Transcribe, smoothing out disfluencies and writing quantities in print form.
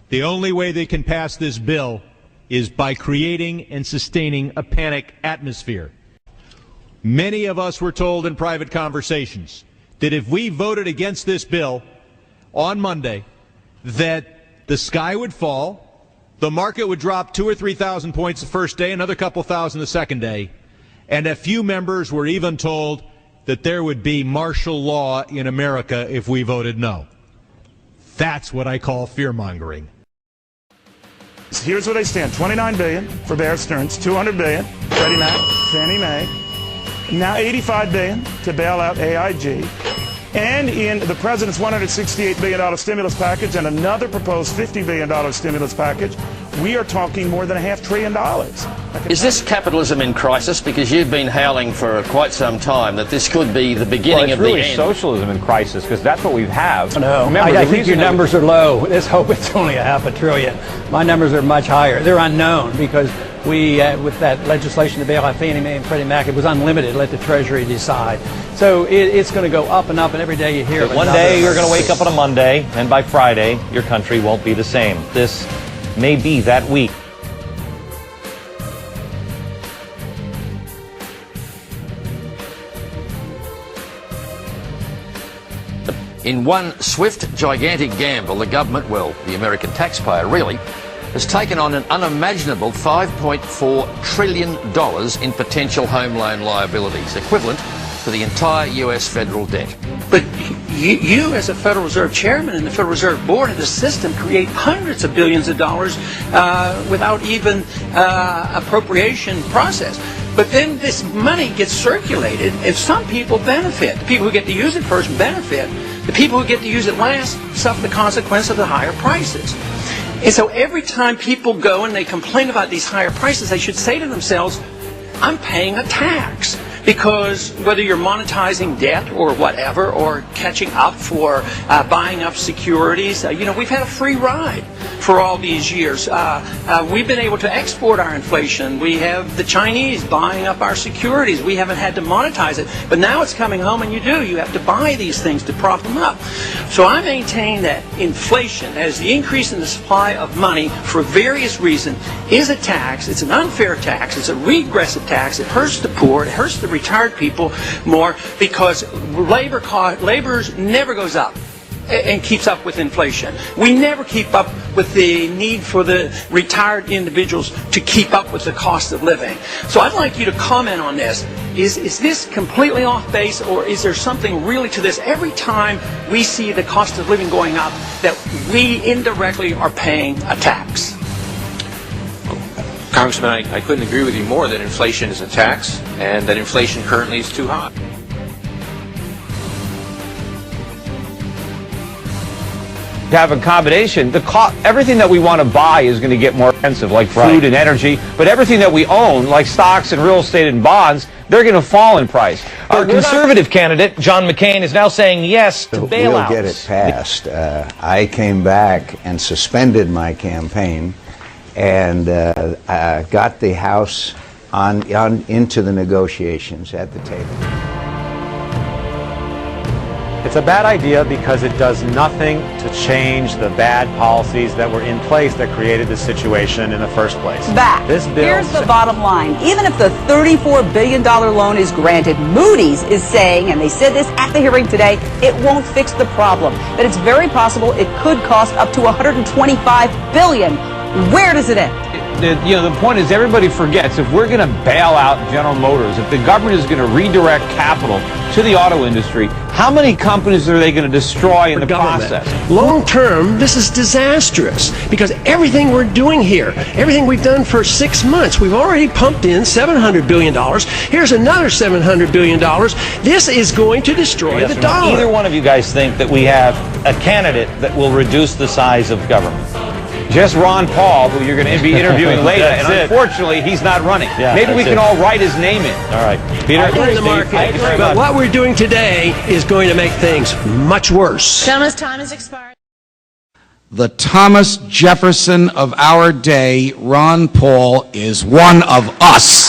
The only way they can pass this bill is by creating and sustaining a panic atmosphere. Many of us were told in private conversations that if we voted against this bill on Monday, that the sky would fall, the market would drop 2,000 or 3,000 points the first day, another couple thousand the second day, and a few members were even told that there would be martial law in America if we voted no. That's what I call fear-mongering. Here's where they stand. $29 billion for Bear Stearns, $200 billion, Freddie Mac, Fannie Mae, now $85 billion to bail out AIG. And in the president's $168 billion stimulus package and another proposed $50 billion stimulus package, we are talking more than $500 billion. Is this capitalism in crisis? Because you've been howling for quite some time that this could be the beginning of the end. It's really socialism in crisis, because that's what we have. No, remember, I think your numbers are low. Let's hope it's only $500 billion. My numbers are much higher. They're unknown because we, with that legislation to bail out Fannie Mae and Freddie Mac, it was unlimited. Let the Treasury decide. So it's going to go up and up, and every day you hear of one day you're going to wake up on a Monday, and by Friday, your country won't be the same. This may be that week. In one swift, gigantic gamble, the government, well, the American taxpayer really, has taken on an unimaginable $5.4 trillion in potential home loan liabilities, equivalent to the entire U.S. federal debt. But you as a Federal Reserve Chairman and the Federal Reserve Board of the system create hundreds of billions of dollars without even appropriation process. But then this money gets circulated and some people benefit. The people who get to use it first benefit. The people who get to use it last suffer the consequence of the higher prices. And so every time people go and they complain about these higher prices, they should say to themselves, I'm paying a tax. Because whether you're monetizing debt or whatever, or catching up for buying up securities, we've had a free ride for all these years. We've been able to export our inflation. We have the Chinese buying up our securities. We haven't had to monetize it. But now it's coming home and you do. You have to buy these things to prop them up. So I maintain that inflation, as the increase in the supply of money for various reasons, is a tax. It's an unfair tax. It's a regressive tax. It hurts the poor. It hurts the retired people more because labor never goes up and keeps up with inflation. We never keep up with the need for the retired individuals to keep up with the cost of living. So I'd like you to comment on this. Is this completely off base, or is there something really to this? Every time we see the cost of living going up, that we indirectly are paying a tax. Congressman, I couldn't agree with you more that inflation is a tax and that inflation currently is too high. To have a combination, everything that we want to buy is going to get more expensive, like food and energy, but everything that we own, like stocks and real estate and bonds, they're going to fall in price. Our conservative candidate, John McCain, is now saying yes to bailouts. We'll get it passed. I came back and suspended my campaign and got the House into the negotiations at the table. It's a bad idea because it does nothing to change the bad policies that were in place that created this situation in the first place. Here's the bottom line. Even if the $34 billion loan is granted, Moody's is saying, and they said this at the hearing today, it won't fix the problem. That it's very possible it could cost up to $125 billion. Where does it end? The point is, everybody forgets, if we're going to bail out General Motors, if the government is going to redirect capital to the auto industry, how many companies are they going to destroy in the process? Long term, this is disastrous because everything we're doing here, everything we've done for 6 months, we've already pumped in $700 billion. Here's another $700 billion. This is going to destroy the dollar. Either one of you guys think that we have a candidate that will reduce the size of government? Just Ron Paul, who you're going to be interviewing later, and unfortunately, he's not running. Maybe we can all write his name in. All right. Peter, in the market. But what we're doing today is going to make things much worse. Gentleman's time has expired. The Thomas Jefferson of our day, Ron Paul, is one of us.